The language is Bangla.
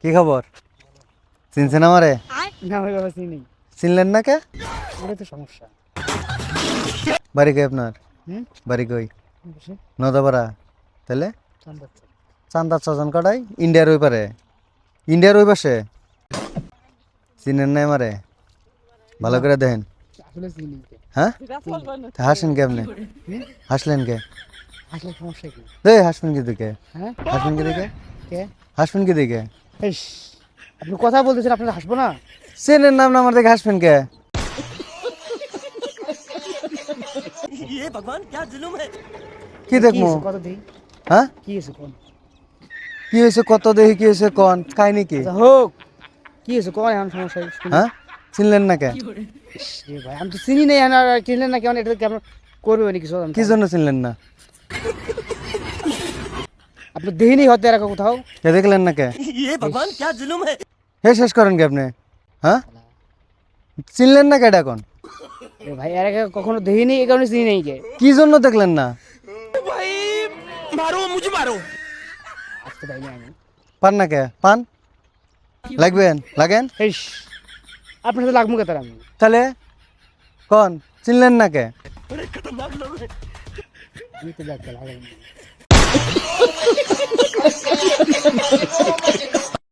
কি খবর? চিনছেন আমারে? না ভাই বাবা চিনি। চিনলেন না কে? ওটা তো সমস্যা। বাড়ি কই আপনার? হুম বাড়ি কই? বসে নদাপাড়া। তাহলে চান্দাচ্ছে। চান্দার ছজন কাটাই ইন্ডিয়ার ওই পারে, ইন্ডিয়ার ওই পাশে। চিনেন না আমারে? ভালো করে দেখেন। আসলে চিনি কে? হ্যাঁ, তা হাসেন কে আপনি? হুম? হাসলেন কে? আসলে সমস্যা কি? হাসবেন কি দিকে? হ্যাঁ হাসবেন কি দিকে? কে? হাসবেন কি দিকে? ইস, আপনি কথা বলতেছেন আপনার হাসবো না? চেনেন নাম না আমার দিকে হাসবেন কে? কি কি দেখবো? হয়েছে কত দিই? হ্যাঁ, কি হয়েছে কোন? কি হয়েছে কত দেখি, কি হয়েছে কন কাহিনী কি? আচ্ছা হোক, কি হয়েছে কোন এখন সমস্যা শুনি। হ্যাঁ, চিনলেন না কে? ইস, রে ভাই আমি তো চিনি নাই আর চিনলেন না কেমন, এটা কেমন করবে নাকি কিছু কি জন্য চিনলেন না? আপনি দেখিনি হতে আর কোথাও। কে দেখলেন না কে? হে শেষ করেন কে আপনি? হ্যাঁ, চিনলেন না কেটা এখন? এ ভাই আর আগে কখনো দেখিনি, এই কারণে চিনি নাই কে। কি জন্য দেখলেন না? আসতে পারি না আমি। পান না কে? পান লাগবেন, লাগেন। ইস, আপনার সাথে লাগবো কে তার আমি? তাহলে কন চিনলেন না কে? আমি তো লাগতে লাগাই